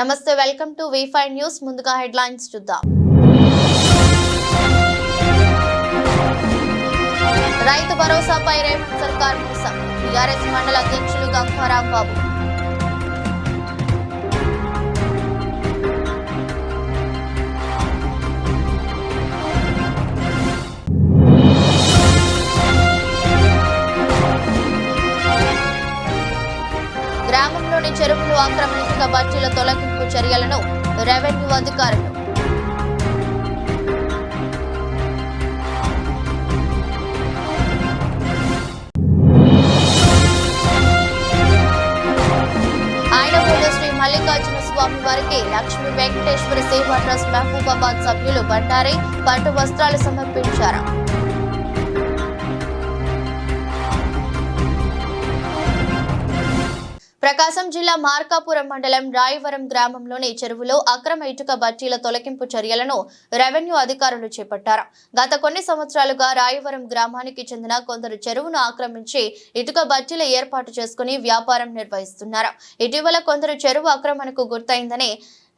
నమస్తే, welcome to V5 news. ముందుగా headlines చూద్దాం. రైతు భరోసాపై రేవంత్ సర్కార్ మోసం. టీఆర్ఎస్ మండల అధ్యక్షులు గంగారాం బాబు. గ్రామంలోని చెరువులు ఆక్రమణించిన బడ్జీల తొలగింపు చర్యలను రెవెన్యూ అధికారులు. ఆయనపూడి శ్రీ మల్లికార్జున స్వామి వారికి లక్ష్మీ వెంకటేశ్వర సేవా ట్రస్ట్ మహబూబాబాద్ సభ్యులు బండారి పట్టు వస్త్రాలు సమర్పించారు. ప్రకాశం జిల్లా మార్కాపురం మండలం రాయవరం గ్రామంలోని చెరువులో అక్రమ ఇటుక బట్టీల తొలగింపు చర్యలను రెవెన్యూ అధికారులు చేపట్టారు. గత కొన్ని సంవత్సరాలుగా రాయవరం గ్రామానికి చెందిన కొందరు చెరువును ఆక్రమించి ఇటుక బట్టీల ఏర్పాటు చేసుకుని వ్యాపారం నిర్వహిస్తున్నారు. ఇటీవల కొందరు చెరువు ఆక్రమణకు గుర్తయిందని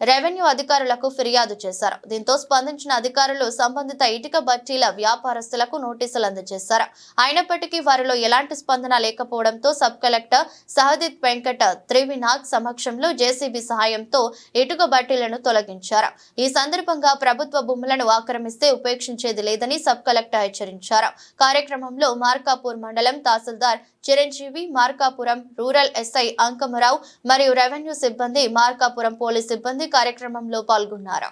రెవెన్యూ అధికారులకు ఫిర్యాదు చేశారు. దీంతో స్పందించిన అధికారులు సంబంధిత ఇటుక బట్టీల వ్యాపారస్తులకు నోటీసులు అందజేశారు. అయినప్పటికీ వారిలో ఎలాంటి స్పందన లేకపోవడంతో సబ్ కలెక్టర్ సహదిత్ వెంకట త్రివినాథ్ సమక్షంలో జేసీబీ సహాయంతో ఇటుక బట్టీలను తొలగించారు. ఈ సందర్భంగా ప్రభుత్వ భూములను ఆక్రమిస్తే ఉపేక్షించేది లేదని సబ్ కలెక్టర్ హెచ్చరించారు. కార్యక్రమంలో మార్కాపూర్ మండలం తహసీల్దార్ చిరంజీవి, మార్కాపురం రూరల్ ఎస్ఐ అంకమరావు మరియు రెవెన్యూ సిబ్బంది, మార్కాపురం పోలీస్ సిబ్బంది కార్యక్రమంలో పాల్గొన్నారు.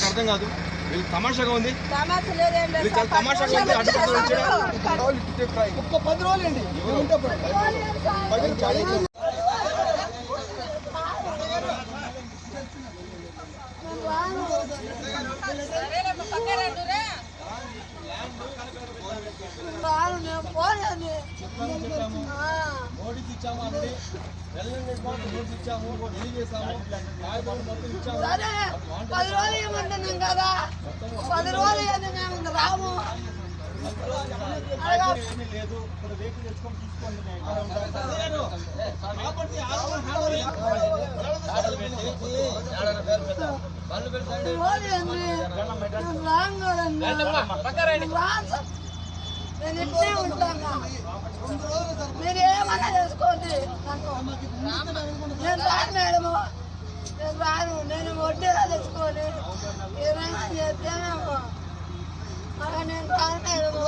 అర్థం కాదు, వీళ్ళు తమాషాగా ఉంది. తమాషాగా ఉంది. ఒక్క 10 రోజులండి. నోటీస్ ఇచ్చాము అండి, నోటీస్ ఇచ్చాము, తెలియజేసాము, 10 రోజులు ఏమంటున్నాం కదా, 10 రోజులు మేము రాము. ఏమీ లేదు, ఇప్పుడు వెహికల్ తెచ్చుకొని చూసుకోండి. నేను ఇట్లే ఉంటాను, మీరు ఏమన్నా చేసుకోండి. నేను రాను మేడము, నేను రాను. నేను వడ్డీలా తెచ్చుకోని ఏమైనా చేస్తేనేమో మళ్ళీ నేను రాను మేడము.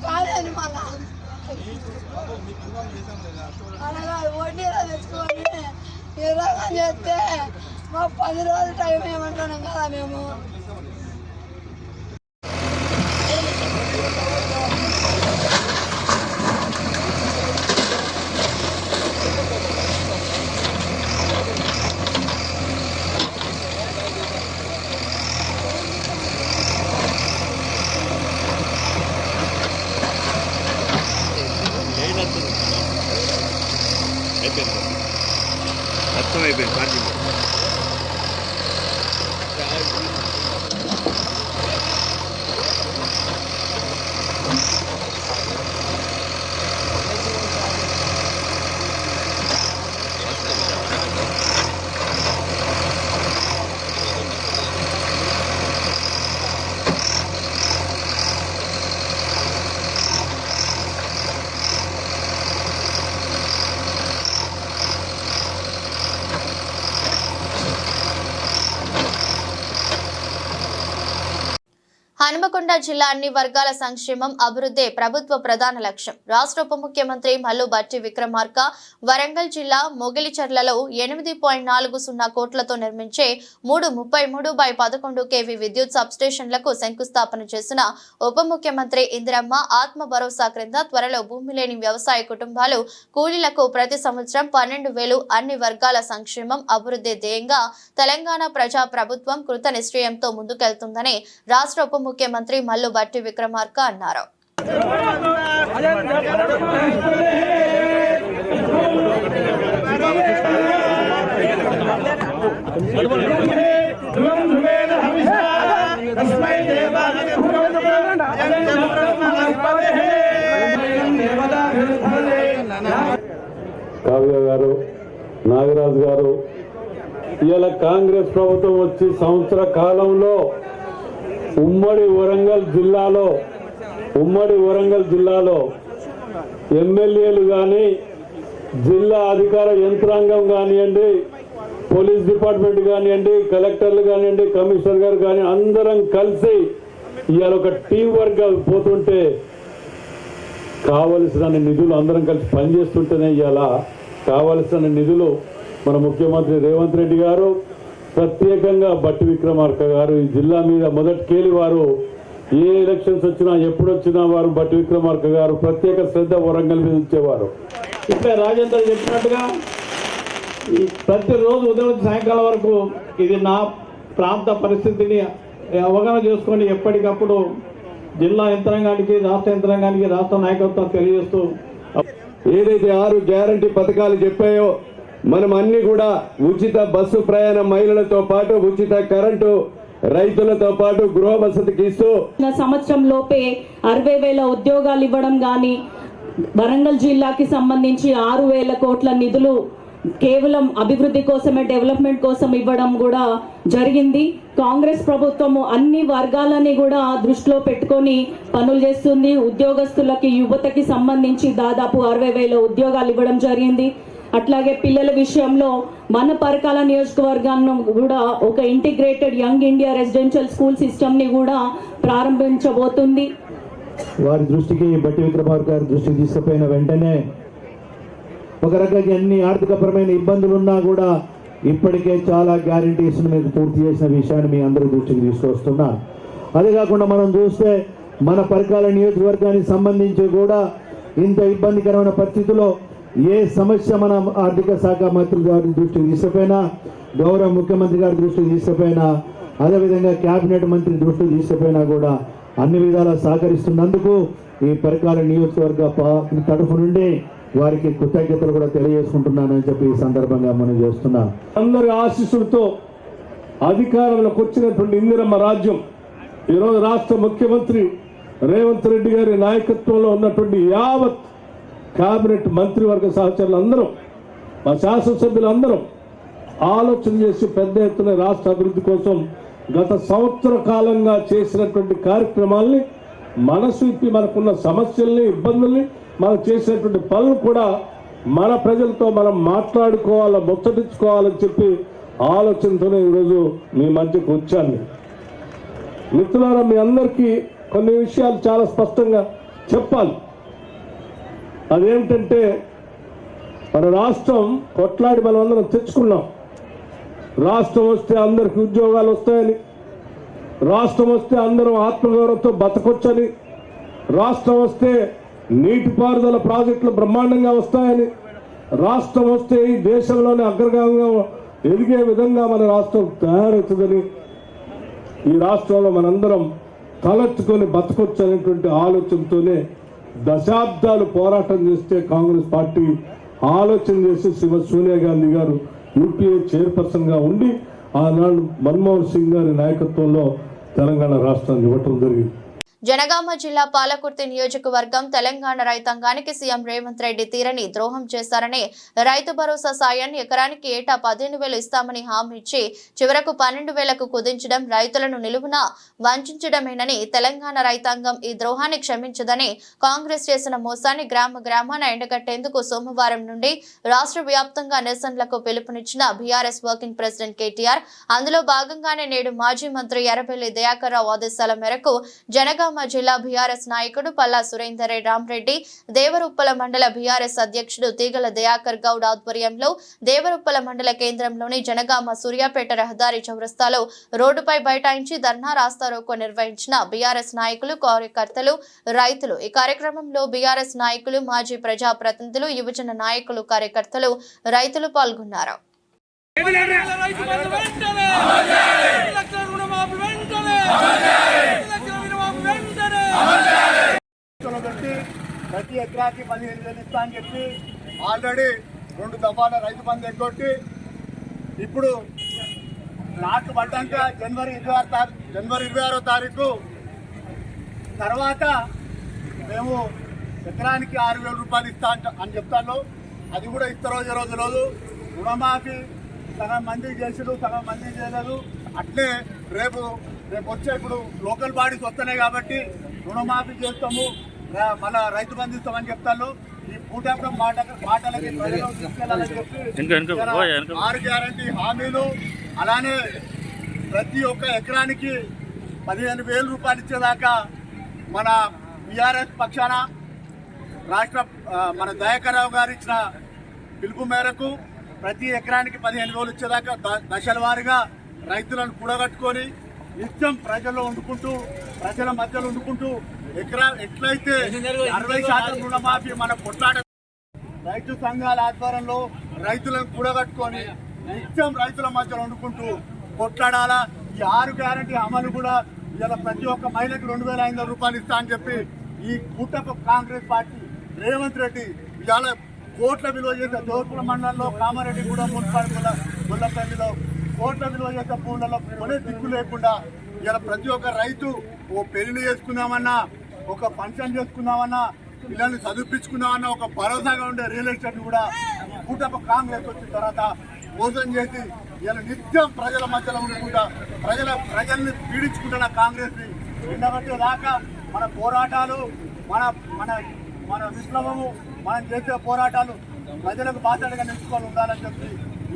కాదని మళ్ళా అలాగా వడ్డీలా తెచ్చుకొని ఈ రకం చేస్తే మాకు 10 రోజులు టైం ఏమంటున్నాం కదా మేము. మొత్తం అయిపోయింది ఛార్జింగ్. హనుమకొండ జిల్లా అన్ని వర్గాల సంక్షేమం అభివృద్ధి ప్రభుత్వ ప్రధాన లక్ష్యం. రాష్ట్ర ఉప ముఖ్యమంత్రి మల్లు భట్టి విక్రమార్క వరంగల్ జిల్లా మొగిలిచర్లలో 8.40 కోట్లతో నిర్మించే 333/11 kV విద్యుత్ సబ్స్టేషన్లకు శంకుస్థాపన చేసిన ఉప ముఖ్యమంత్రి ఇందిరమ్మ ఆత్మ భరోసా క్రింద త్వరలో భూమి లేని వ్యవసాయ కుటుంబాలు కూలీలకు ప్రతి సంవత్సరం 12,000 అన్ని వర్గాల సంక్షేమం అభివృద్ధి ధ్యేయంగా తెలంగాణ ప్రజా ప్రభుత్వం కృత నిశ్చయంతో ముందుకెళ్తుందని రాష్ట్ర ఉప ముఖ్యమంత్రి మల్లు భట్టి విక్రమార్క అన్నారు. కావ్య గారు, నాగరాజు గారు, ఇవాళ కాంగ్రెస్ ప్రభుత్వం వచ్చి సంవత్సర కాలంలో ఉమ్మడి వరంగల్ జిల్లాలో ఎమ్మెల్యేలు కానీ, జిల్లా అధికార యంత్రాంగం కానివ్వండి, పోలీస్ డిపార్ట్మెంట్ కానివ్వండి, కలెక్టర్లు కానివ్వండి, కమిషనర్ గారు కానీ అందరం కలిసి ఇవాళ ఒక టీం వర్క్ పోతుంటే కావలసిన నిధులు అందరం కలిసి పనిచేస్తుంటేనే ఇవాళ కావలసిన నిధులు మన ముఖ్యమంత్రి రేవంత్ రెడ్డి గారు, ప్రత్యేకంగా భట్టి విక్రమార్క గారు ఈ జిల్లా మీద మొదటికేలి వారు ఏ ఎలక్షన్స్ వచ్చినా ఎప్పుడు వచ్చినా వారు భట్టి విక్రమార్క గారు ప్రత్యేక శ్రద్ధ వరంగల్ మీద ఉంచేవారు. ఇట్లా రాజేందర్ చెప్పినట్టుగా ప్రతిరోజు ఉదయం సాయంకాలం వరకు ఇది నా ప్రాంత పరిస్థితిని అవగాహన చేసుకొని ఎప్పటికప్పుడు జిల్లా యంత్రాంగానికి, రాష్ట్ర యంత్రాంగానికి, రాష్ట్ర నాయకత్వం తెలియజేస్తూ ఏదైతే 6 గ్యారంటీ పథకాలు చెప్పాయో మనం అన్ని కూడా ఉచిత బస్సు ప్రయాణం మహిళలతో పాటు ఉచిత కరెంటు రైతులతో పాటు గృహ వసతికి ఇస్తూ సంవత్సరం లోపే 60,000 ఉద్యోగాలు ఇవ్వడం గాని, వరంగల్ జిల్లాకి సంబంధించి 6,000 కోట్ల నిధులు కేవలం అభివృద్ధి కోసమే, డెవలప్మెంట్ కోసం ఇవ్వడం కూడా జరిగింది. కాంగ్రెస్ ప్రభుత్వము అన్ని వర్గాలని కూడా దృష్టిలో పెట్టుకొని పనులు చేస్తుంది. ఉద్యోగస్తులకి, యువతకి సంబంధించి దాదాపు 60,000 ఉద్యోగాలు ఇవ్వడం జరిగింది. అట్లాగే పిల్లల విషయంలో మన పరకాల నియోజకవర్గాన్ని కూడా ఒక integrated young India residential school system ని కూడా ప్రారంభించబోతుంది. వారి దృష్టికి, భట్టి విక్రమార్క గారి దృష్టికి తీసుకుపోయిన వెంటనే ఒక రకంగా ఎన్ని ఆర్థికపరమైన ఇబ్బందులు ఉన్నా కూడా ఇప్పటికే చాలా గ్యారంటీస్ మీద పూర్తి చేసిన విషయాన్ని మీ అందరూ దృష్టికి తీసుకొస్తున్నారు. అదే కాకుండా మనం చూస్తే మన పరకాల నియోజకవర్గానికి సంబంధించి కూడా ఇంత ఇబ్బందికరమైన పరిస్థితుల్లో ఏ సమస్య మన ఆర్థిక శాఖ మంత్రి గారి దృష్టికి తీసుకుపోయినా, గౌరవ ముఖ్యమంత్రి గారి దృష్టికి తీసుకుపోయినా, అదేవిధంగా కేబినెట్ మంత్రి దృష్టికి తీసుకుపోయినా కూడా అన్ని విధాలా సహకరిస్తున్నందుకు ఈ పరకాల నియోజకవర్గ తరఫు నుండి వారికి కృతజ్ఞతలు కూడా తెలియజేసుకుంటున్నానని చెప్పి ఈ సందర్భంగా మనం చేస్తున్నాం. అందరి ఆశీస్సులతో అధికారంలోకి వచ్చినటువంటి ఇందిరమ్మ రాజ్యం ఈరోజు రాష్ట్ర ముఖ్యమంత్రి రేవంత్ రెడ్డి గారి నాయకత్వంలో ఉన్నటువంటి యావత్ కేబినెట్ మంత్రివర్గ సహచరులు అందరం, మా శాసనసభ్యులందరం ఆలోచన చేసి పెద్ద ఎత్తున రాష్ట్ర అభివృద్ధి కోసం గత సంవత్సర కాలంగా చేసినటువంటి కార్యక్రమాల్ని, మనసు ఇప్పి మనకున్న సమస్యల్ని, ఇబ్బందుల్ని, మనం చేసినటువంటి పనులు కూడా మన ప్రజలతో మనం మాట్లాడుకోవాలా, ముచ్చటించుకోవాలని చెప్పి ఆలోచనతోనే ఈరోజు మీ మధ్యకు వచ్చాను. మిత్రులారా, మీ అందరికీ కొన్ని విషయాలు చాలా స్పష్టంగా చెప్పాలి. అదేంటంటే మన రాష్ట్రం కొట్లాడి మనం అందరం తెచ్చుకున్నాం. రాష్ట్రం వస్తే అందరికి ఉద్యోగాలు వస్తాయని, రాష్ట్రం వస్తే అందరం ఆత్మగౌరవంతో బతకొచ్చని, రాష్ట్రం వస్తే నీటిపారుదల ప్రాజెక్టులు బ్రహ్మాండంగా వస్తాయని, రాష్ట్రం వస్తే ఈ దేశంలోనే అగ్రగామంగా ఎదిగే విధంగా మన రాష్ట్రం తయారవుతుందని, ఈ రాష్ట్రంలో మనందరం తలెత్తుకొని బతకొచ్చు అనేటువంటి ఆలోచనతోనే దశాబ్దాలు పోరాటం చేస్తే కాంగ్రెస్ పార్టీ ఆలోచన చేసి సోనియా గాంధీ గారు యూపీఏ చైర్పర్సన్గా ఉండి ఆనాడు మన్మోహన్ సింగ్ గారి నాయకత్వంలో తెలంగాణ రాష్ట్రాన్ని ఇవ్వటం జరిగింది. జనగామ జిల్లా పాలకుర్తి నియోజకవర్గం తెలంగాణ రైతాంగానికి సీఎం రేవంత్ రెడ్డి తీరని ద్రోహం చేశారని రైతు భరోసా సాయాన్ని ఎకరానికి ఏటా 15,000 ఇస్తామని హామీ ఇచ్చి చివరకు 12,000కు కుదించడం రైతులను నిలువున వంచడమేనని తెలంగాణ రైతాంగం ఈ ద్రోహాన్ని క్షమించదని కాంగ్రెస్ చేసిన మోసాన్ని గ్రామాన ఎండగట్టేందుకు సోమవారం నుండి రాష్ట్ర వ్యాప్తంగా నిరసనలకు పిలుపునిచ్చిన బీఆర్ఎస్ వర్కింగ్ ప్రెసిడెంట్ కేటీఆర్. అందులో భాగంగానే నేడు మాజీ మంత్రి ఎర్రబెల్లి దయాకర్ రావు ఆదేశాల మేరకు జనగామ జిల్లా బీఆర్ఎస్ నాయకుడు పల్లా సురేందర్ రామరెడ్డి, దేవరుప్పల మండల బీఆర్ఎస్ అధ్యక్షుడు తీగల దయాకర్ గౌడ్ ఆధ్వర్యంలో దేవరుప్పల మండల కేంద్రంలోని జనగామ సూర్యాపేట రహదారి చౌరస్తాలో రోడ్డుపై బైఠాయించి ధర్నా రాస్తారోకో నిర్వహించిన బీఆర్ఎస్ నాయకులు, కార్యకర్తలు, రైతులు. ఈ కార్యక్రమంలో బీఆర్ఎస్ నాయకులు, మాజీ ప్రజాప్రతినిధులు, యువజన నాయకులు, కార్యకర్తలు, రైతులు పాల్గొన్నారు. ప్రతి ఎకరాకి 15,000 ఇస్తా అని చెప్పి ఆల్రెడీ 2 దఫాల రైతు బంధు ఎగ్గొట్టి ఇప్పుడు నాటు పడ్డాక జనవరి 26వ తారీఖు తర్వాత మేము ఎకరానికి 6,000 రూపాయలు ఇస్తా అని చెప్తాను. అది కూడా ఇస్తారో రోజు రుణమాఫీ సగం మందికి చేసిరు, సగం మందికి చేయలేదు. అట్లే రేపు వచ్చే ఇప్పుడు లోకల్ బాడీస్ వస్తున్నాయి కాబట్టి రుణమాఫీ చేస్తాము, మళ్ళా రైతు బంధు ఇస్తామని చెప్తాను. ఈ పూటప్పుడు మాటలకి ప్రజలు తీసుకెళ్లాలని చెప్పి 6 గ్యారంటీ హామీలు, అలానే ప్రతి ఒక్క ఎకరానికి 15,000 రూపాయలు ఇచ్చేదాకా మన బీఆర్ఎస్ పక్షాన మన దయాకర్ రావు గారు ఇచ్చిన పిలుపు మేరకు ప్రతి ఎకరానికి 15,000 ఇచ్చేదాకా దశల వారీగా రైతులను కూడగట్టుకొని నిత్యం ప్రజల్లో వండుకుంటూ, ప్రజల మధ్యలో వండుకుంటూ ఎట్లయితే 60% రుణమాఫీ మన కొట్లాట రైతు సంఘాల ఆధ్వర్యంలో రైతులను కూడగట్టుకొని నిత్యం రైతుల మధ్యలో వండుకుంటూ కొట్లాడాలా. ఈ 6 గ్యారంటీ అమలు కూడా ఇలా ప్రతి ఒక్క మహిళకి 2,500 రూపాయలు ఇస్తా అని చెప్పి ఈ కూటమి కాంగ్రెస్ పార్టీ రేవంత్ రెడ్డి ఇవాళ కోట్ల విలువ చేసే జోర్పుల మండలంలో కామారెడ్డి కూడా మున్సిపాలిటీ గొల్లపల్లిలో కోట్ల విలువ చేసే భూములలో కొనే దిక్కు లేకుండా ఇలా ప్రతి ఒక్క రైతు ఓ పెళ్లి చేసుకుందామన్నా, ఒక ఫంక్షన్ చేసుకుందామన్నా, పిల్లల్ని చదివించుకుందామన్నా ఒక భరోసాగా ఉండే రియల్ ఎస్టేట్ కూడా కూటమి కాంగ్రెస్ వచ్చిన తర్వాత మోసం చేసి ఇలా నిత్యం ప్రజల మధ్యలో ఉండకుండా ప్రజల్ని పీడించుకుంటున్న కాంగ్రెస్ ని ఎండబట్టే దాకా మన పోరాటాలు, మన మన మన విప్లవము, మనం చేసే పోరాటాలు ప్రజలకు బాధ్యతగా నిలుచుకొని ఉండాలని చెప్పి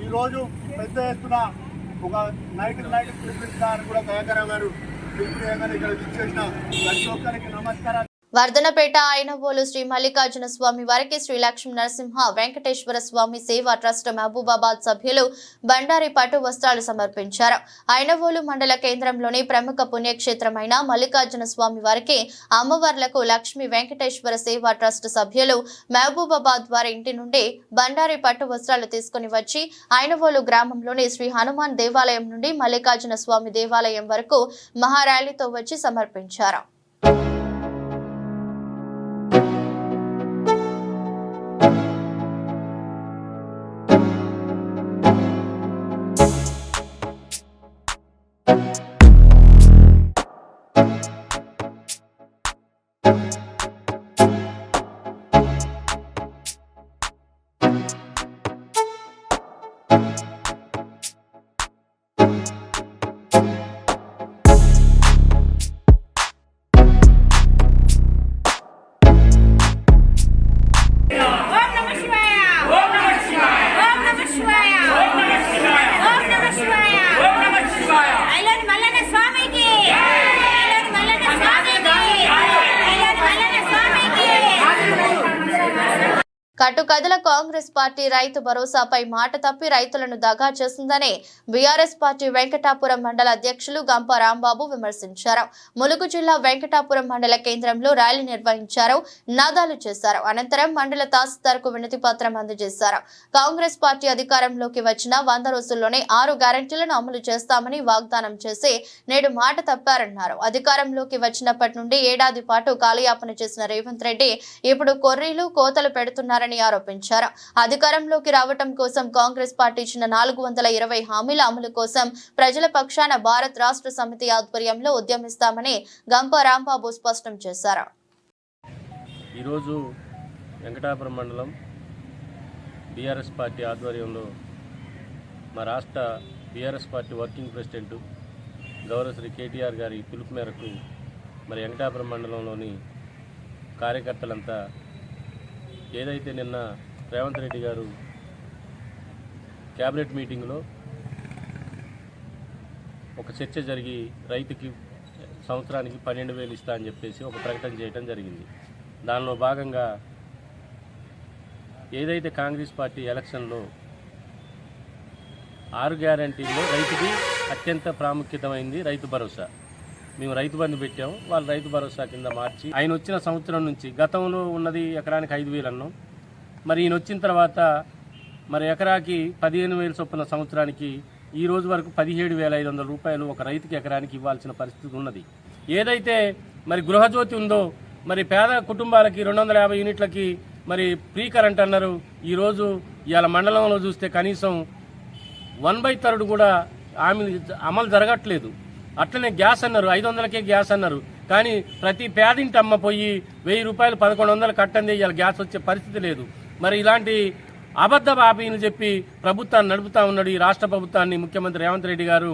ఈరోజు పెద్ద ఎత్తున ఒక నైట్ పిలిపిస్తారని కూడా దయాకర్ గారు పిలుపు ఇక్కడ ఇచ్చేసిన ప్రతి ఒక్కరికి నమస్కారం. వర్ధనపేట ఐనవోలు శ్రీ మల్లికార్జున స్వామి వారికి శ్రీ లక్ష్మీ నరసింహ వెంకటేశ్వర స్వామి సేవా ట్రస్ట్ మహబూబాబాద్ సభ్యులు బండారి పట్టు వస్త్రాలు సమర్పించారు. ఐనవోలు మండల కేంద్రంలోని ప్రముఖ పుణ్యక్షేత్రమైన మల్లికార్జున స్వామి వారికి అమ్మవార్లకు లక్ష్మీ వెంకటేశ్వర సేవా ట్రస్ట్ సభ్యులు మహబూబాబాద్ వారి ఇంటి నుండి బండారి పట్టు వస్త్రాలు తీసుకుని వచ్చి ఐనవోలు గ్రామంలోని శ్రీ హనుమాన్ దేవాలయం నుండి మల్లికార్జున స్వామి దేవాలయం వరకు మహార్యాలీతో వచ్చి సమర్పించారు. కట్టుకథల కాంగ్రెస్ పార్టీ రైతు భరోసాపై మాట తప్పి రైతులను దగా చేస్తుందని బీఆర్ఎస్ పార్టీ వెంకటాపురం మండల అధ్యక్షులు గంప రాంబాబు విమర్శించారు. ములుగు జిల్లా వెంకటాపురం మండల కేంద్రంలో ర్యాలీ నిర్వహించారు, నినాదాలు చేశారు. అనంతరం మండల తహసీల్దార్కు వినతి పత్రం అందజేశారు. కాంగ్రెస్ పార్టీ అధికారంలోకి వచ్చిన 100 రోజుల్లోనే 6 గ్యారెంటీలను అమలు చేస్తామని వాగ్దానం చేసి నేడు మాట తప్పారన్నారు. అధికారంలోకి వచ్చినప్పటి నుండి ఏడాది పాటు కాలయాపన చేసిన రేవంత్ రెడ్డి ఇప్పుడు కొర్రీలు కోతలు పెడుతున్నారని చేస్తున్నారని ఆరోపించారు. అధికారంలోకి రావటం కోసం కాంగ్రెస్ పార్టీ ఇచ్చిన 420 హామీల అమలు కోసం ప్రజల పక్షాన భారత్ రాష్ట్ర సమితి ఆధ్వర్యంలో ఉద్యమిస్తామని గంప రాంబాబు స్పష్టం చేశారు. ఈరోజు వెంకటాపురం మండలం బీఆర్ఎస్ పార్టీ ఆధ్వర్యంలో మా రాష్ట్ర బీఆర్ఎస్ పార్టీ వర్కింగ్ ప్రెసిడెంట్ గౌరవ శ్రీ కేటీఆర్ గారి పిలుపు మేరకు మరి వెంకటాపురం మండలంలోని కార్యకర్తలంతా ఏదైతే నిన్న రేవంత్ రెడ్డి గారు క్యాబినెట్ మీటింగ్లో ఒక చర్చ జరిగి రైతుకి సంవత్సరానికి 12,000 ఇస్తా అని చెప్పేసి ఒక ప్రకటన చేయడం జరిగింది. దానిలో భాగంగా ఏదైతే కాంగ్రెస్ పార్టీ ఎలక్షన్లో 6 గ్యారంటీల్లో రైతుకి అత్యంత ప్రాముఖ్యతమైంది రైతు భరోసా. మేము రైతు బంధు పెట్టాము, వాళ్ళు రైతు భరోసా కింద మార్చి ఆయన వచ్చిన సంవత్సరం నుంచి గతంలో ఉన్నది ఎకరానికి 5,000 అన్నాం. మరి ఈయన వచ్చిన తర్వాత మరి ఎకరాకి 15,000 చొప్పున సంవత్సరానికి ఈ రోజు వరకు 17,500 రూపాయలు ఒక రైతుకి ఎకరానికి ఇవ్వాల్సిన పరిస్థితి ఉన్నది. ఏదైతే మరి గృహజ్యోతి ఉందో మరి పేద కుటుంబాలకి 250 యూనిట్లకి మరి ఫ్రీ కరెంట్ అన్నారు. ఈరోజు ఇవాళ మండలంలో చూస్తే కనీసం 1/3 కూడా అమలు జరగట్లేదు. అట్లనే గ్యాస్ అన్నారు, 500కే గ్యాస్ అన్నారు. కానీ ప్రతి పేదింటి అమ్మ పోయి 1,000 రూపాయలు 1,100 కట్టండి, ఇవాళ గ్యాస్ వచ్చే పరిస్థితి లేదు. మరి ఇలాంటి అబద్ధ హామీలు చెప్పి ప్రభుత్వాన్ని నడుపుతా ఉన్నాడు ఈ రాష్ట్ర ప్రభుత్వాన్ని ముఖ్యమంత్రి రేవంత్ రెడ్డి గారు.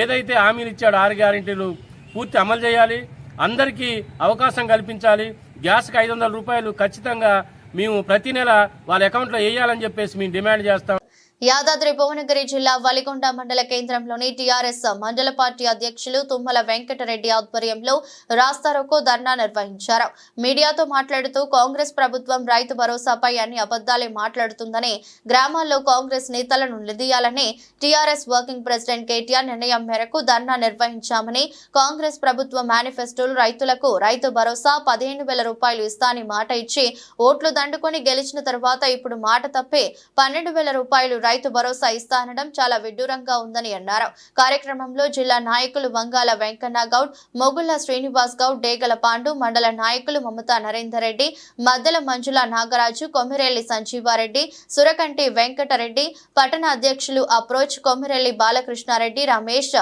ఏదైతే హామీలు ఇచ్చాడో 6 గ్యారెంటీలు పూర్తి అమలు చేయాలి, అందరికీ అవకాశం కల్పించాలి. గ్యాస్కి 500 రూపాయలు ఖచ్చితంగా మేము ప్రతి నెల వాళ్ళ అకౌంట్లో వేయాలని చెప్పేసి మేము డిమాండ్ చేస్తాం. యాదాద్రి భువనగిరి జిల్లా వలిగొండ మండల కేంద్రంలోని టీఆర్ఎస్ మండల పార్టీ అధ్యక్షులు తుమ్మల వెంకటరెడ్డి ఆధ్వర్యంలో రాస్తారోకో ధర్నా నిర్వహించారు. మీడియాతో మాట్లాడుతూ కాంగ్రెస్ ప్రభుత్వం రైతు భరోసాపై అన్ని అబద్దాలే మాట్లాడుతుందని, గ్రామాల్లో కాంగ్రెస్ నేతలను నిలదీయాలని టీఆర్ఎస్ వర్కింగ్ ప్రెసిడెంట్ కేటీఆర్ నిర్ణయం మేరకు ధర్నా నిర్వహించామని, కాంగ్రెస్ ప్రభుత్వ మేనిఫెస్టోలు రైతులకు రైతు భరోసా 15,000 రూపాయలు ఇస్తా అని మాట ఇచ్చి ఓట్లు దండుకొని గెలిచిన తర్వాత ఇప్పుడు మాట తప్పి 12,000 రూపాయలు రైతు భరోసా ఇస్తా అనడం చాలా విడ్డూరంగా ఉందని అన్నారు. కార్యక్రమంలో జిల్లా నాయకులు వంగాల వెంకన్న గౌడ్, మొగుళ్ల శ్రీనివాస్ గౌడ్, డేగల పాండు, మండల నాయకులు మమతా నరేందర్ రెడ్డి, మద్దెల మంజుల నాగరాజు, కొమ్మిరెల్లి సంజీవారెడ్డి, సురకంటి వెంకటరెడ్డి, పట్టణ అధ్యక్షులు అప్రోచ్, కొమ్మిరెల్లి బాలకృష్ణారెడ్డి, రమేష్,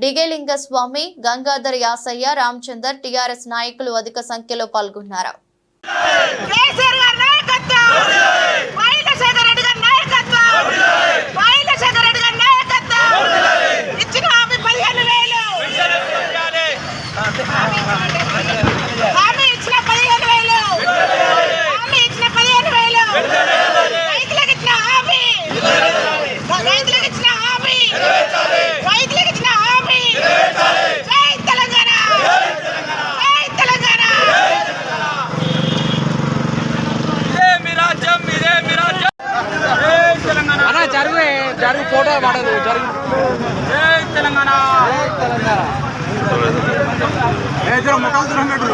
డిగేలింగస్వామి, గంగాధర్ యాసయ్య, రామచందర్, టీఆర్ఎస్ నాయకులు అధిక సంఖ్యలో పాల్గొన్నారు. ఫోటో పడదు తెలంగాణ ముఖాలు దూరం పెట్టు.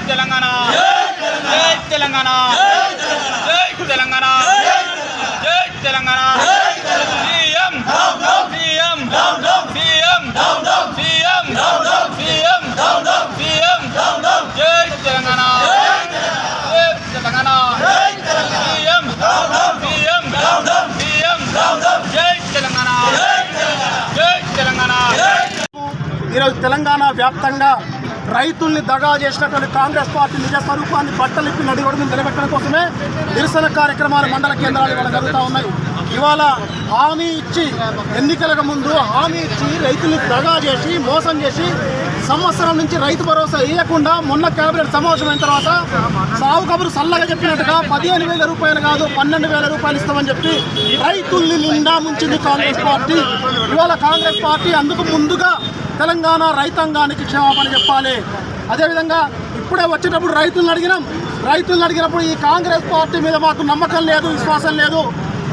తెలంగాణ జై తెలంగాణ జై తెలంగాణ జై తెలంగాణ. ఈరోజు తెలంగాణ వ్యాప్తంగా రైతుల్ని దగా చేసినటువంటి కాంగ్రెస్ పార్టీ నిజ స్వరూపాన్ని బట్టలిప్పి నడిగొడుగు నిలబెట్టడం కోసమే నిరసన కార్యక్రమాలు మండల కేంద్రాలు ఇవాళ జరుగుతూ ఉన్నాయి. ఇవాళ హామీ ఇచ్చి ఎన్నికలకు ముందు హామీ ఇచ్చి రైతుల్ని దగా చేసి మోసం చేసి సంవత్సరం నుంచి రైతు భరోసా ఇవ్వకుండా మొన్న కేబినెట్ సమావేశం అయిన తర్వాత సాగు కబురు సల్లగా చెప్పినట్టుగా 15,000 రూపాయలు కాదు 12,000 రూపాయలు ఇస్తామని చెప్పి రైతుల్ని నిండా ముంచింది కాంగ్రెస్ పార్టీ. ఇవాళ కాంగ్రెస్ పార్టీ అందుకు ముందుగా తెలంగాణ రైతాంగానికి క్షమాపణ చెప్పాలి. అదేవిధంగా ఇప్పుడే వచ్చేటప్పుడు రైతులను అడిగినప్పుడు ఈ కాంగ్రెస్ పార్టీ మీద మాకు నమ్మకం లేదు, విశ్వాసం లేదు,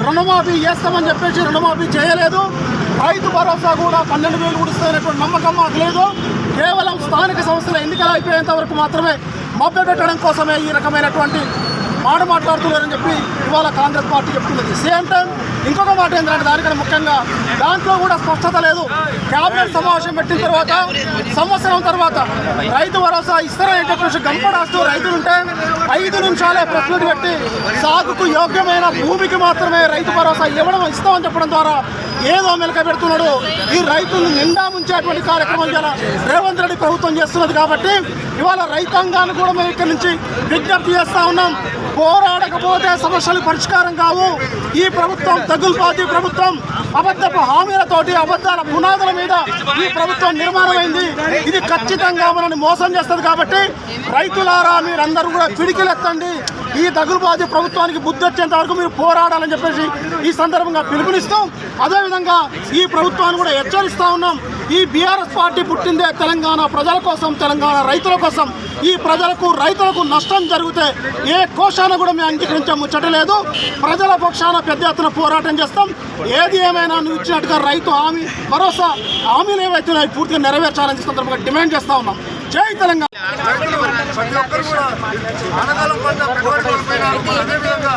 రుణమాఫీ చేస్తామని చెప్పేసి రుణమాఫీ చేయలేదు, రైతు భరోసా కూడా 12,000 కూడా ఇస్తారనేటువంటి నమ్మకం మాకు లేదు, కేవలం స్థానిక సంస్థల ఎన్నికలు అయిపోయేంత వరకు మాత్రమే మభ్యపెట్టడం కోసమే ఈ రకమైనటువంటి మాట మాట్లాడుతున్నారని చెప్పి ఇవాళ కాంగ్రెస్ పార్టీ చెప్తున్నది. సేమ్ టైం ఇంకొక మాట ఏంటంటే దానికన్నా ముఖ్యంగా దాంట్లో కూడా స్పష్టత లేదు. కేబినెట్ సమావేశం పెట్టిన తర్వాత సంవత్సరం తర్వాత రైతు భరోసా ఇస్తారని చెప్పేసి గంపడాస్తూ రైతులుంటే 5 నిమిషాలే ప్రెస్ మీట్ పెట్టి సాగుకు యోగ్యమైన భూమికి మాత్రమే రైతు భరోసా ఇస్తామని చెప్పడం ద్వారా ఏదో మెలక పెడుతున్నాడు. ఈ రైతులను నిండా ముంచేటువంటి కార్యక్రమం చాలా రేవంత్ రెడ్డి ప్రభుత్వం చేస్తున్నది. కాబట్టి ఇవాళ రైతాంగాన్ని కూడా మేము ఇక్కడి నుంచి విజ్ఞప్తి చేస్తా ఉన్నాం. పోరాడకపోతే సమస్యలు పరిష్కారం కావు. ఈ ప్రభుత్వం తగులుబాజీ ప్రభుత్వం, అబద్ధపు హామీలతోటి అబద్ధాల పునాదుల మీద ఈ ప్రభుత్వం నిర్మాణమైంది. ఇది ఖచ్చితంగా మనల్ని మోసం చేస్తుంది. కాబట్టి రైతులారా మీరందరూ కూడా పిడికిలెత్తండి. ఈ తగులుబాజీ ప్రభుత్వానికి బుద్ధి వచ్చేంత వరకు మీరు పోరాడాలని చెప్పేసి ఈ సందర్భంగా పిలుపునిస్తాం. అదేవిధంగా ఈ ప్రభుత్వాన్ని కూడా హెచ్చరిస్తా ఉన్నాం. ఈ బీఆర్ఎస్ పార్టీ పుట్టిందే తెలంగాణ ప్రజల కోసం, తెలంగాణ రైతుల కోసం. ఈ రైతులకు నష్టం జరిగితే ఏ కోశాన కూడా మేము అంగీకరించే ముచ్చట లేదు. ప్రజల పక్షాన పెద్ద ఎత్తున పోరాటం చేస్తాం. ఏది ఏమైనా నువ్వు ఇచ్చినట్టుగా రైతు భరోసా హామీలు ఏవైతున్నాయి పూర్తిగా నెరవేర్చాలని సందర్భంగా డిమాండ్ చేస్తా ఉన్నాం. జై తెలంగాణ. ప్రతి ఒక్కరు కూడా ఆనకాలం పడ్డ పెట్టుబడి అదేవిధంగా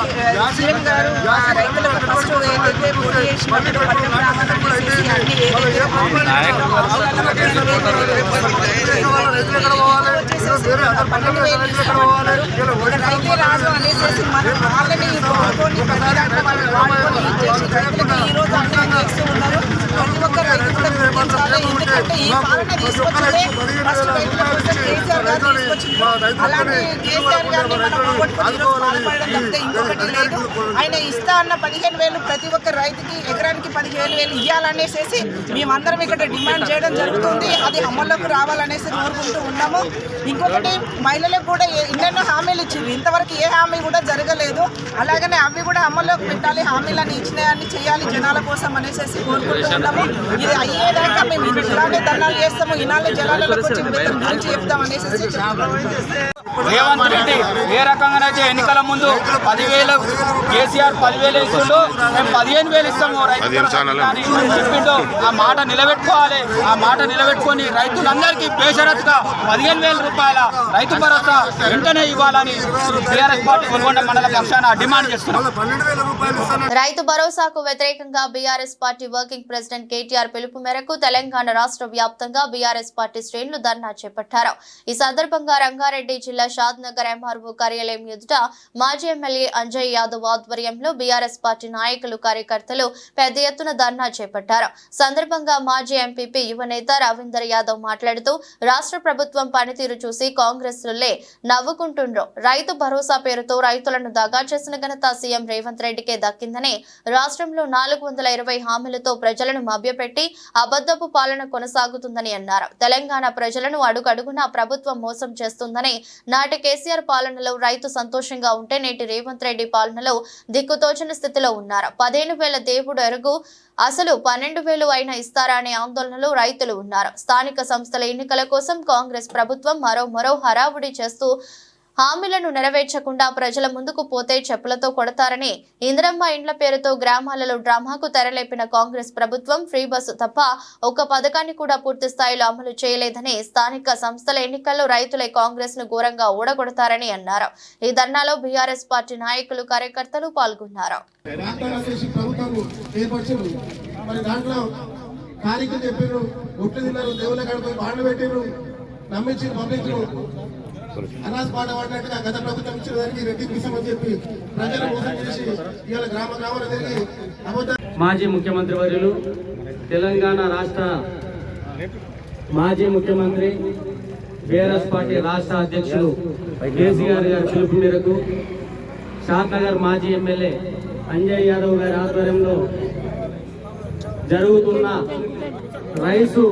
రైతులకు ఫస్ట్ ఏదైతే పోటీ చేసినప్పుడు రైతే రాజు అనేసి మనం వాళ్ళని కోరుకొని ఈరోజు అన్యాయం చేస్తూ ఉన్నారు. ప్రతి ఒక్క రైతు కూడా గుర్తించాలి. ఎందుకంటే ఈ పాలన తీసుకొచ్చిందే ఫస్ట్ రైతుల కోసం కేసీఆర్ గారు తీసుకొచ్చింది. అలాంటి కేసీఆర్ గారిని మనం పోగొట్టుకొని ఈరోజు బాధపడడం తప్పితే ఇంకొకటి లేదు. ఆయన ఇస్తా అన్న 15,000 ప్రతి ఒక్క రైతుకి ఎకరానికి 15,000 ఇవ్వాలనేసి మేమందరం ఇక్కడ డిమాండ్ చేయడం జరుగుతుంది. అది అమల్లోకి రావాలనేసి కోరుకుంటూ ఉన్నాము. ఇంకొకటి మహిళలకు కూడా ఎన్నెన్నో హామీలు ఇచ్చింది, ఇంతవరకు ఏ హామీ కూడా జరగలేదు. అలాగనే అవి కూడా అమల్లోకి పెట్టాలి, హామీలని ఇచ్చినవన్నీ చేయాలి జనాల కోసం అనేసి కోరుకుంటూ ఉన్నాము. ఇది అయ్యేదాకా మేము ఇలానే ధర్నాలు చేస్తాము, ఇలానే జనాలకు వచ్చి గురించి చెప్తాం అనేసి రేవంత్ రెడ్డి ఏ రకంగానైతే ఎన్నికల ముందు 10,000 కేసీఆర్ 10,000 ఇస్తుండో మేము 15,000 ఇస్తాము రైతు చెప్పిండు. ఆ మాట నిలబెట్టుకోవాలి. ఆ మాట నిలబెట్టుకొని రైతులందరికీ బేషరతుగా 15,000 రూపాయల రైతు భరోసా వెంటనే ఇవ్వాలని టీఆర్ఎస్ పార్టీ నల్గొండ మండల పక్షాన డిమాండ్ చేస్తున్నాం. రైతు భరోసాకు వ్యతిరేకంగా BRS party working president KTR పిలుపు మేరకు తెలంగాణ రాష్ట్ర వ్యాప్తంగా బీఆర్ఎస్ పార్టీ శ్రేణులు ధర్నా చేపట్టారు. ఈ సందర్భంగా రంగారెడ్డి జిల్లా షాద్ నగర్ ఎంఆర్ఓ కార్యాలయం ఎదుట మాజీ ఎమ్మెల్యే అంజయ్ యాదవ్ ఆధ్వర్యంలో బీఆర్ఎస్ పార్టీ నాయకులు కార్యకర్తలు పెద్ద ఎత్తున ధర్నా చేపట్టారు. సందర్భంగా మాజీ ఎంపీపీ యువనేత రవీందర్ యాదవ్ మాట్లాడుతూ రాష్ట్ర ప్రభుత్వం పనితీరు చూసి కాంగ్రెస్లే నవ్వుకుంటుండ్రు. రైతు భరోసా పేరుతో రైతులను దగా చేసిన ఘనత సీఎం రేవంత్ రెడ్డికే దక్కిందని, రాష్ట్రంలో 420 హామీలతో ప్రజలను మభ్యపెట్టి అబద్ధపు పాలన కొనసాగుతుందని అన్నారు. తెలంగాణ ప్రజలను అడుగడుగునా ప్రభుత్వం మోసం చేస్తుందని, నాటి కేసీఆర్ పాలనలో రైతు సంతోషంగా ఉంటే నేటి రేవంత్ రెడ్డి పాలనలో దిక్కుతోచని స్థితిలో ఉన్నారు. 15,000 దేవుడు ఎరుగు, అసలు 12,000 అయినా ఇస్తారా అనే ఆందోళనలో రైతులు ఉన్నారు. స్థానిక సంస్థల ఎన్నికల కోసం కాంగ్రెస్ ప్రభుత్వం మరో హడావుడి చేస్తూ హామీలను నెరవేర్చకుండా ప్రజల ముందుకు పోతే చెప్పులతో కొడతారని, ఇందిరమ్మ ఇండ్ల పేరుతో గ్రామాలలో డ్రామాకు తెరలేపిన కాంగ్రెస్ ప్రభుత్వం ఫ్రీ బస్సు తప్ప ఒక్క పథకాన్ని కూడా పూర్తి స్థాయిలో అమలు చేయలేదని, స్థానిక సంస్థల ఎన్నికల్లో రైతులే కాంగ్రెస్ ను ఘోరంగా ఓడగొడతారని అన్నారు. ఈ ధర్నాలో బీఆర్ఎస్ పార్టీ నాయకులు కార్యకర్తలు పాల్గొన్నారు. అనాథ పాట పడినట్టుగా గత ప్రభుత్వం ఇచ్చిన దానికి రెట్టింపిస్తామని చెప్పి ప్రజలు మోసం చేసి ఇవాళ గ్రామాలు తిరిగి మాజీ ముఖ్యమంత్రి వర్యులు తెలంగాణ రాష్ట్ర మాజీ ముఖ్యమంత్రి బీఆర్ఎస్ పార్టీ రాష్ట్ర అధ్యక్షులు కేసీఆర్ గారి పిలుపు మేరకు షాద్నగర్ మాజీ ఎమ్మెల్యే అంజయ్ యాదవ్ గారి ఆధ్వర్యంలో జరుగుతున్న రైతు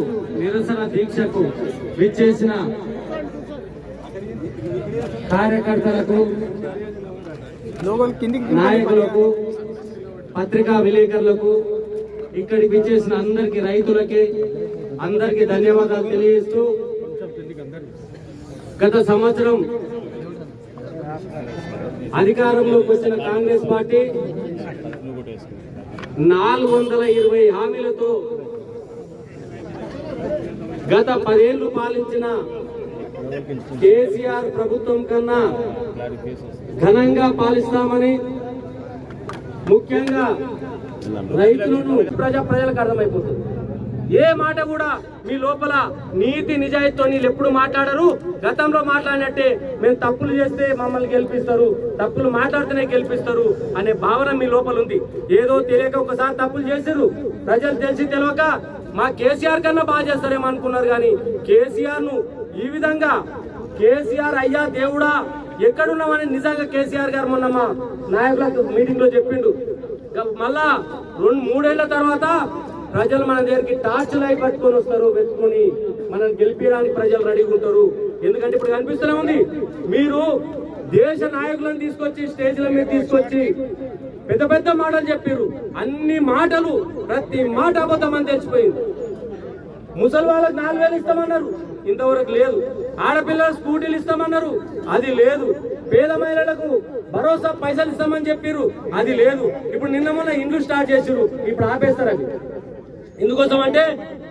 నిరసన దీక్షకు విచ్చేసిన కార్యకర్తలకు, నాయకులకు, పత్రికా విలేకరులకు, ఇక్కడికి విచ్చేసిన అందరికీ, రైతులకి అందరికీ ధన్యవాదాలు తెలియజేస్తూ, గత సంవత్సరం అధికారంలోకి వచ్చిన కాంగ్రెస్ పార్టీ 420 హామీలతో గత 10 ఏళ్లు పాలించిన కేసీఆర్ ప్రభుత్వం కన్నా ఘనంగా పాలిస్తామని, ముఖ్యంగా రైతులను ప్రజలకు అర్థమైపోతుంది. ఏ మాట కూడా మీ లోపల నీతి నిజాయితీతో ఎప్పుడు మాట్లాడరు. గతంలో మాట్లాడినట్టే మేము తప్పులు చేస్తే మమ్మల్ని గెలిపిస్తారు, తప్పులు మాట్లాడితేనే గెలిపిస్తారు అనే భావన మీ లోపల ఉంది. ఏదో తెలియక ఒకసారి తప్పులు చేశారు, ప్రజలు తెలిసి తెలియక మా కేసీఆర్ కన్నా బాగా చేస్తారేమో అనుకున్నారు. కానీ కేసీఆర్ ను ఈ విధంగా, కేసీఆర్ అయ్యా దేవుడా ఎక్కడున్నామని నిజంగా కేసీఆర్ గారు మొన్న మా నాయకుల మీటింగ్ లో చెప్పిండు. మళ్ళా 2-3 ఏళ్ల తర్వాత ప్రజలు మన దగ్గరికి టార్చ్ లైట్ పట్టుకొని వస్తారు, వెతుకొని మనం గెలిపించడానికి ప్రజలు రెడీగా ఉంటారు. ఎందుకంటే ఇప్పుడు కనిపిస్తూనే ఉంది, మీరు దేశ నాయకులను తీసుకొచ్చి స్టేజ్ల మీద తీసుకొచ్చి పెద్ద పెద్ద మాటలు చెప్పారు. అన్ని మాటలు, ప్రతి మాట అబద్ధమని తెలిసిపోయింది. ముసలి వాళ్ళకి 4,000 ఇస్తామన్నారు, ఇంతవరకు లేదు. ఆడపిల్లల స్కూటీలు ఇస్తామన్నారు, అది లేదు. పేద మహిళలకు భరోసా పైసలు ఇస్తామని చెప్పారు, అది లేదు. ఇప్పుడు నిన్న మొన్న ఇండ్లు స్టార్ట్ చేసారు, ఇప్పుడు ఆపేస్తారు. అవి ఎందుకోసం అంటే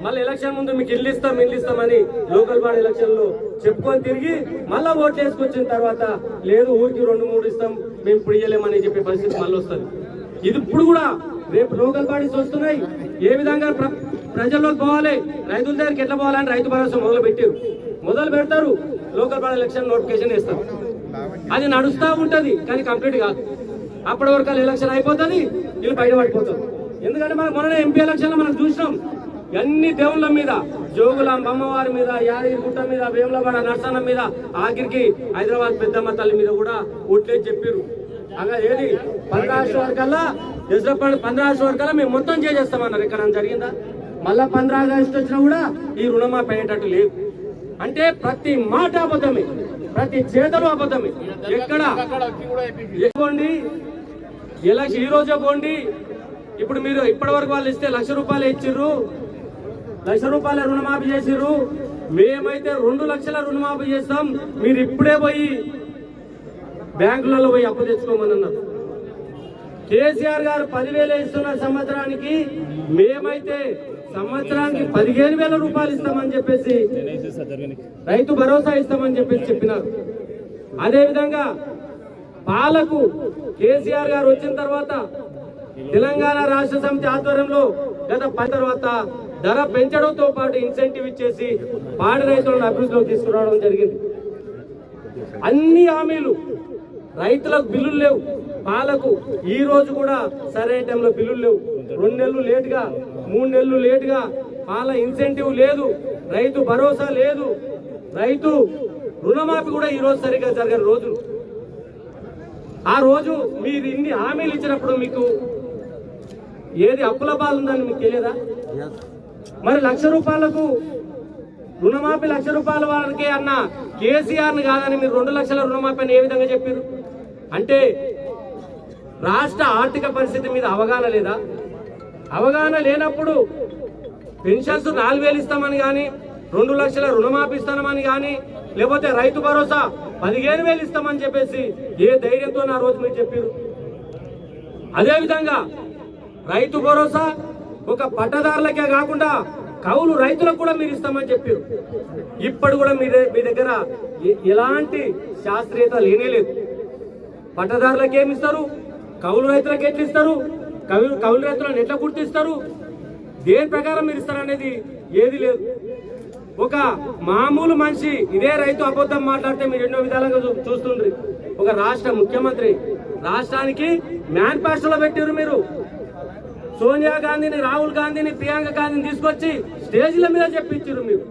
మళ్ళీ ఎలక్షన్ ముందు మీకు ఇల్లు ఇస్తామని లోకల్ బాడీ ఎలక్షన్ లో చెప్పుకొని తిరిగి మళ్ళా ఓట్లు వేసుకొచ్చిన తర్వాత లేదు, ఊరికి 2-3 ఇస్తాం, మేము ఇప్పుడు ఇయ్యలేమని చెప్పే పరిస్థితి మళ్ళీ వస్తుంది. ఇది ఇప్పుడు కూడా రేపు లోకల్ బాడీస్ వస్తున్నాయి. ఏ విధంగా ప్రజల్లోకి పోవాలి, రైతుల దగ్గరికి ఎట్లా పోవాలని రైతు భరోసా మొదలు పెడతారు. లోకల్ బాడీ ఎలక్షన్ నోటిఫికేషన్ ఇస్తారు, అది నడుస్తూ ఉంటది కానీ కంప్లీట్ కాదు. అప్పటి వరకు ఎలక్షన్ అయిపోతుంది, వీళ్ళు బయట పడిపోతారు. ఎందుకంటే మనం మొన్న ఎంపీ ఎలక్షన్ లో మనం చూసినాం, అన్ని దేవుళ్ళ మీద, జోగులాం అమ్మవారి మీద, యాదగిరిగుట్ట మీద, వేములవాడ నర్సన్న మీద, ఆఖరికి హైదరాబాద్ పెద్దమ్మ తల్లి మీద కూడా ఓట్లే చెప్పారు. అలా ఏది 15 వరకల్లా యశ్వపల్లి 15 వరకల్లా మేము మొత్తం చేసేస్తామన్నారు. ఇక్కడ జరిగిందా? మళ్ళా 15 ఆగస్టు వచ్చినా కూడా ఈ రుణమాఫీ అయ్యేటట్టు లేదు. అంటే ప్రతి మాట అబద్ధమే, ప్రతి చేతలు అబద్ధమే. ఎక్కడ పోండి, ఎలక్షన్ ఈ రోజే పోండి. ఇప్పుడు మీరు ఇప్పటి వరకు వాళ్ళు ఇస్తే 1,00,000 రూపాయలు ఇచ్చిర్రు, 1,00,000 రూపాయల రుణమాఫీ చేసిర్రు. మేమైతే 2 లక్షల రుణమాఫీ చేస్తాం, మీరు ఇప్పుడే పోయి బ్యాంకులలో పోయి అప్పు తెచ్చుకోమని అన్నారు. కేసీఆర్ గారు 10,000 ఇస్తున్నారు సంవత్సరానికి, మేమైతే సంవత్సరానికి 15,000 రూపాయలు ఇస్తామని చెప్పేసి, రైతు భరోసా ఇస్తామని చెప్పేసి చెప్పినారు. అదేవిధంగా పాలకు కేసీఆర్ గారు వచ్చిన తర్వాత తెలంగాణ రాష్ట్ర సమితి ఆధ్వర్యంలో గత 10 తర్వాత ధర పెంచడంతో పాటు ఇన్సెంటివ్ ఇచ్చేసి పాడి రైతులను అభివృద్ధిలోకి తీసుకురావడం జరిగింది. అన్ని హామీలు, రైతులకు బిల్లులు లేవు, పాలకు ఈ రోజు కూడా సరైన టైంలో బిల్లులు లేవు. 2 నెలలు లేటుగా, 3 నెలలు లేటుగా పాల ఇన్సెంటివ్ లేదు, రైతు భరోసా లేదు, రైతు రుణమాఫీ కూడా ఈ రోజు సరిగ్గా జరగని రోజులు. ఆ రోజు మీరు ఇన్ని హామీలు ఇచ్చినప్పుడు మీకు ఏది అప్పుల బాధ ఉందని మీకు తెలియదా? మరి 1,00,000 రూపాయలకు రుణమాఫీ 1,00,000 రూపాయల వారికే అన్న కేసీఆర్ని కాదని మీరు 2 లక్షల రుణమాఫీ అని ఏ విధంగా చెప్పారు? అంటే రాష్ట్ర ఆర్థిక పరిస్థితి మీద అవగాహన లేదా? అవగాహన లేనప్పుడు పెన్షన్స్ 4,000 ఇస్తామని కానీ, 2 లక్షల రుణమాఫీ ఇస్తామని కానీ, లేకపోతే రైతు భరోసా 15,000 ఇస్తామని చెప్పేసి ఏ ధైర్యంతో ఆ రోజు మీరు చెప్పారు? అదేవిధంగా రైతు భరోసా ఒక పట్టదారులకే కాకుండా కౌలు రైతులకు కూడా మీరు ఇస్తామని చెప్పారు. ఇప్పుడు కూడా మీ దగ్గర ఎలాంటి శాస్త్రీయత లేనే లేదు. పట్టదారులకు ఏమి ఇస్తారు, కౌలు రైతులకు ఎట్లా ఇస్తారు, కౌలు రైతులను ఎట్లా గుర్తిస్తారు, దేని ప్రకారం మీరు ఇస్తారనేది ఏది లేదు. ఒక మామూలు మనిషి ఇదే రైతు అబద్ధం మాట్లాడితే మీరు ఎన్నో విధాలుగా చూస్తుండ్రి. ఒక రాష్ట్ర ముఖ్యమంత్రి రాష్ట్రానికి మేనిఫెస్టోలో పెట్టారు. మీరు సోనియా గాంధీని, రాహుల్ గాంధీని, ప్రియాంక గాంధీని తీసుకొచ్చి స్టేజ్ల మీద చెప్పించారు. మీరు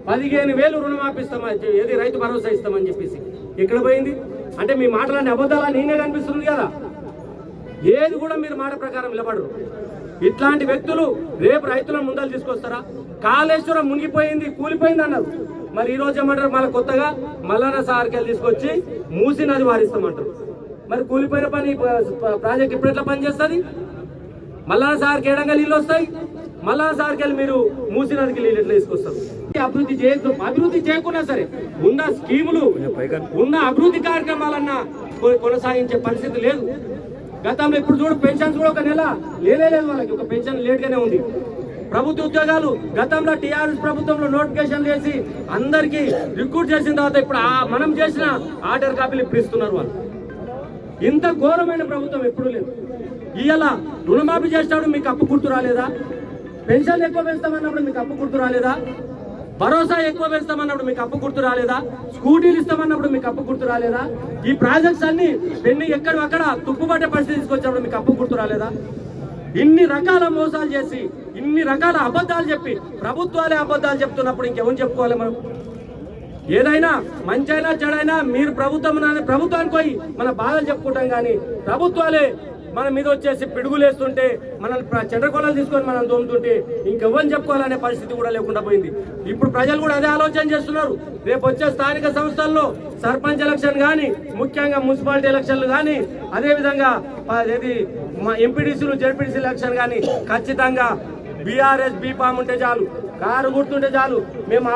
15,000 రుణమాఫీ ఇస్తామని, ఏది రైతు భరోసా ఇస్తామని చెప్పేసి ఎక్కడ పోయింది? అంటే మీ మాటలన్నీ అబద్ధాలని నేనే కనిపిస్తుంది కదా. ఏది కూడా మీరు మాట ప్రకారం నిలబడరు. ఇట్లాంటి వ్యక్తులు రేపు రైతులను ముందలు తీసుకొస్తారా? కాళేశ్వరం మునిగిపోయింది, కూలిపోయింది అన్నారు. మరి ఈ రోజు ఏమంటారు? మళ్ళీ కొత్తగా మల్లన్న సార్కెళ్ళి తీసుకొచ్చి మూసి నది వారిస్తామంటారు. మరి కూలిపోయిన పని ప్రాజెక్ట్ ఇప్పుడు ఎట్లా పనిచేస్తుంది? మల్లన్న సార్కి ఏడంగా నీళ్ళు వస్తాయి, మల్లన్న సార్కెళ్ళి మీరు మూసి నదికి నీళ్ళు ఎట్లా తీసుకొస్తారు? అభివృద్ధి చేయకున్నా సరే ఉన్న స్కీములు, ఉన్న అభివృద్ధి కార్యక్రమాలన్నా కొనసాగించే పరిస్థితి లేదు. గతంలో ఇప్పుడు చూడు, పెన్షన్స్ కూడా ఒక నెల లేదు వాళ్ళకి, ఒక పెన్షన్ లేట్ గానే ఉంది. ప్రభుత్వ ఉద్యోగాలు గతంలో టీఆర్ఎస్ ప్రభుత్వంలో నోటిఫికేషన్ చేసి అందరికీ రిక్రూట్ చేసిన తర్వాత ఇప్పుడు మనం చేసిన ఆర్డర్ కాపీలు ఇప్పుడు ఇస్తున్నారు వాళ్ళు. ఇంత ఘోరమైన ప్రభుత్వం ఎప్పుడు లేదు. ఇవాళ రుణమాఫీ చేసేటప్పుడు మీకు అప్పు గుర్తు రాలేదా? పెన్షన్లు ఎక్కువ పెంచుతామన్నప్పుడు మీకు అప్పు గుర్తు రాలేదా? భరోసా ఎక్కువ పెంచుతామన్నప్పుడు మీకు అప్పు గుర్తు రాలేదా? స్కూటీలు ఇస్తామన్నప్పుడు మీకు అప్పు గుర్తు రాలేదా? ఈ ప్రాజెక్ట్స్ అన్ని పెండింగ్ ఎక్కడక్కడ తుప్పుపట్టే పరిస్థితి తీసుకొచ్చినప్పుడు మీకు అప్పు గుర్తు రాలేదా? ఇన్ని రకాల మోసాలు చేసి, ఇన్ని రకాల అబద్ధాలు చెప్పి, ప్రభుత్వాలే అబద్ధాలు చెప్తున్నప్పుడు ఇంకెవరు చెప్పుకోవాలి మనం? ఏదైనా మంచైనా చెడైనా మీరు ప్రభుత్వానికి పోయి మన బాధలు చెప్పుకుంటాం, కానీ ప్రభుత్వాలే మన మీద వచ్చేసి పిడుగులేస్తుంటే, మనల్ని చెడ్డకొలలు తీసుకొని మనం తోముతుంటే ఇంకెవ్వని చెప్పుకోవాలనే పరిస్థితి కూడా లేకుండా పోయింది. ఇప్పుడు ప్రజలు కూడా అదే ఆలోచన చేస్తున్నారు. రేపు వచ్చే స్థానిక సంస్థల్లో సర్పంచ్ ఎలక్షన్ కానీ, ముఖ్యంగా మున్సిపాలిటీ ఎలక్షన్లు కానీ, అదేవిధంగా ఎంపీడీసీలు జెడ్పీడీసీ ఎలక్షన్ కానీ ఖచ్చితంగా బీఆర్ఎస్ బీఫామ్ ఉంటే చాలు, కారు గుర్తుంటే చాలు, మేము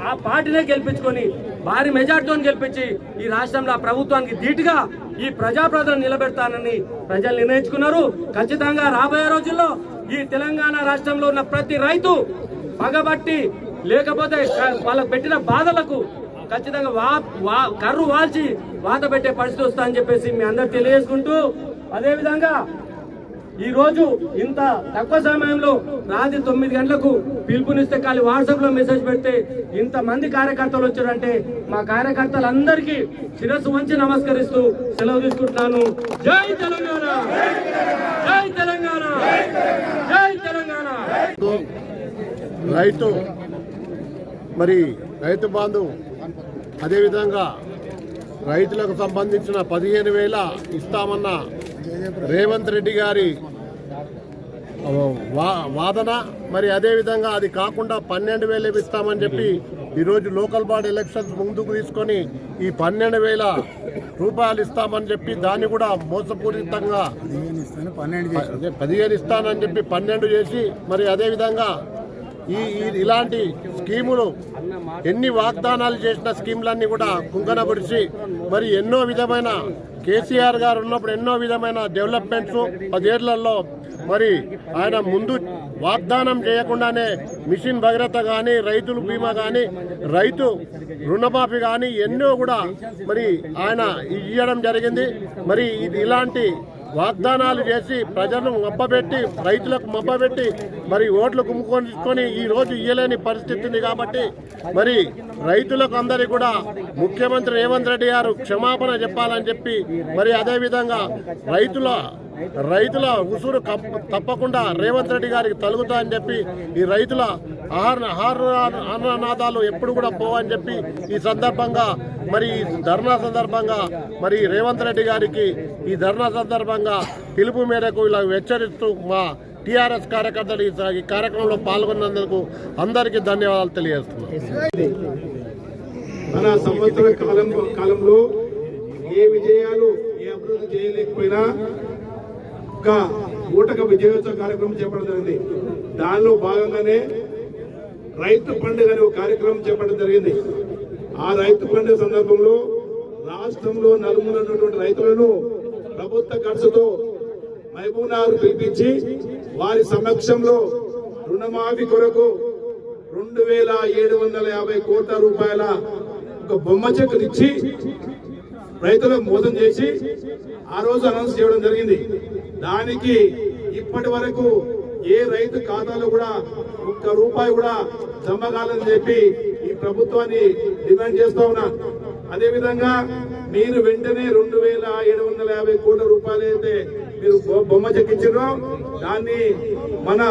ఆ పార్టీనే గెలిపించుకొని భారీ మెజార్టీతో గెలిపించి ఈ రాష్ట్రంలో ప్రభుత్వానికి ధీటుగా ఈ ప్రజాప్రతినిధులను నిలబెడతానని ప్రజలు నిర్ణయించుకున్నారు. ఖచ్చితంగా రాబోయే రోజుల్లో ఈ తెలంగాణ రాష్ట్రంలో ఉన్న ప్రతి రైతు పగబట్టి, లేకపోతే వాళ్ళకు పెట్టిన బాధలకు ఖచ్చితంగా కర్రు వాల్చి వాత పెట్టే పరిస్థితి వస్తుందని చెప్పేసి మీ అందరు తెలియజేసుకుంటూ, అదేవిధంగా ఈ రోజు ఇంత తక్కువ సమయంలో రాత్రి 9 గంటలకు పిలుపునిస్తే ఖాళీ వాట్సాప్ లో మెసేజ్ పెడితే ఇంతమంది కార్యకర్తలు వచ్చారంటే మా కార్యకర్తలందరికీ శిరస్సు వంచి నమస్కరిస్తూ సెలవు తీసుకుంటున్నాను. జై తెలంగాణ, జై తెలంగాణ, జై తెలంగాణ. రైతు బంధు, అదేవిధంగా రైతులకు సంబంధించిన 15,000 ఇస్తామన్న రేవంత్ రెడ్డి గారి వాదన, మరి అదేవిధంగా అది కాకుండా 12,000 ఇస్తామని చెప్పి ఈరోజు లోకల్ బాడీ ఎలక్షన్స్ ముందుకు తీసుకొని ఈ 12,000 రూపాయలు ఇస్తామని చెప్పి దాన్ని కూడా మోసపూరితంగా 15 ఇస్తానని చెప్పి 12 చేసి, మరి అదేవిధంగా ఇలాంటి స్కీములు ఎన్ని వాగ్దానాలు చేసిన స్కీములన్నీ కూడా కుంగనబడిచి, మరి ఎన్నో విధమైన కేసీఆర్ గారు ఉన్నప్పుడు ఎన్నో విధమైన డెవలప్మెంట్స్ 10 ఏళ్లలో మరి ఆయన ముందు వాగ్దానం చేయకుండానే మిషన్ భగీరథ కానీ, రైతుల బీమా కానీ, రైతు రుణమాఫీ కానీ ఎన్నో కూడా మరి ఆయన ఇవ్వడం జరిగింది. మరి ఇలాంటి వాగ్దానాలు చేసి ప్రజలను మబ్బబెట్టి, రైతులకు మబ్బబెట్టి మరి ఓట్లు గుమ్ముకొని ఈ రోజు ఇయ్యలేని పరిస్థితి ఉంది. కాబట్టి మరి రైతులకు అందరికీ కూడా ముఖ్యమంత్రి రేవంత్ రెడ్డి గారు క్షమాపణ చెప్పాలని చెప్పి, మరి అదేవిధంగా రైతుల ఉసురు తప్పకుండా రేవంత్ రెడ్డి గారికి తలుగుతా అని చెప్పి, ఈ రైతుల ఆహారనాదాలు ఎప్పుడు కూడా పోవని చెప్పి ఈ సందర్భంగా మరి ధర్నా సందర్భంగా మరి రేవంత్ రెడ్డి గారికి ఈ ధర్నా సందర్భంగా పిలుపు మేరకు ఇలా హెచ్చరిస్తూ మా టీఆర్ఎస్ కార్యకర్తలు ఈ కార్యక్రమంలో పాల్గొన్నందుకు అందరికీ ధన్యవాదాలు తెలియజేస్తున్నాను. మన సంవత్సర కాలంలో ఏ విజయాలు, ఏ అభివృద్ధి చేయలేకపోయినా ఒక ఊటక విజయోత్సవ కార్యక్రమం చేపట్టడం జరిగింది. దానిలో భాగంగానే రైతు పండుగ అనే ఒక కార్యక్రమం చేపట్టడం జరిగింది. ఆ రైతు పండుగ సందర్భంలో రాష్ట్రంలో నలుమూల ఉన్నటువంటి రైతులను ప్రభుత్వ ఖర్చుతో మహబూబ్నగర్ పిలిపించి వారి సమక్షంలో రుణమాఫీ కొరకు 2,750 కోట్ల రూపాయల ఒక బొమ్మ చెక్కులు ఇచ్చి రైతులకు మోసం చేసి ఆ రోజు అనౌన్స్ చేయడం జరిగింది. దానికి ఇప్పటి వరకు ఏ రైతు ఖాతాలో కూడా ₹1 కూడా జమ కాలని చెప్పి ఈ ప్రభుత్వాన్ని డిమాండ్ చేస్తా ఉన్నా. అదేవిధంగా మీరు వెంటనే 2,750 కోట్ల రూపాయలు అయితే మీరు బొమ్మ చెక్కించారో దాన్ని మన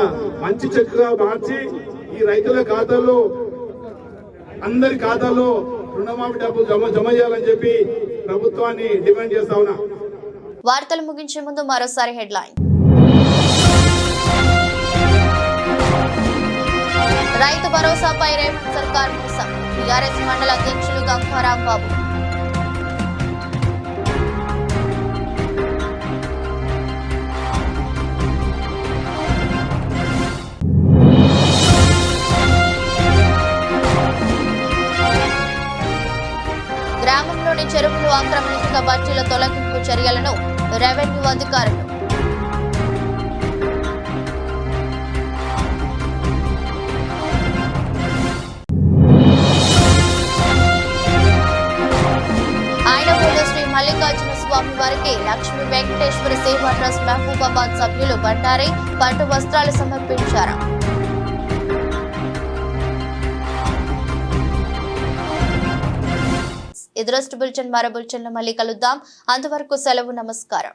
మంచి చెక్కుగా మార్చి ఈ రైతుల ఖాతాల్లో అందరి ఖాతాల్లో రుణమాఫీ డబ్బులు జమ చేయాలని చెప్పి ప్రభుత్వాన్ని డిమాండ్ చేస్తా ఉన్నా. వార్తలు ముగించే ముందు మరోసారి హెడ్లైన్. రైతు భరోసాపై రేవంత్ సర్కార్ మోసం. టీఆర్ఎస్ మండల అధ్యక్షులు గంగారాం బాబు. గ్రామంలోని చెరువులు ఆక్రమణిక బట్టీల తొలగింపు చర్యలను రెవెన్యూ అధికారులు. మల్లికార్జున స్వామి వారికి లక్ష్మీ వెంకటేశ్వర సేవా ట్రస్ట్ మహబూబాబాద్ సభ్యులు బండారి పట్టు వస్త్రాలు సమర్పించారు. ఎదురస్ట్ బులెటిన్ మరో బులెటిన్లో మళ్ళీ కలుద్దాం. అంతవరకు సెలవు. నమస్కారం.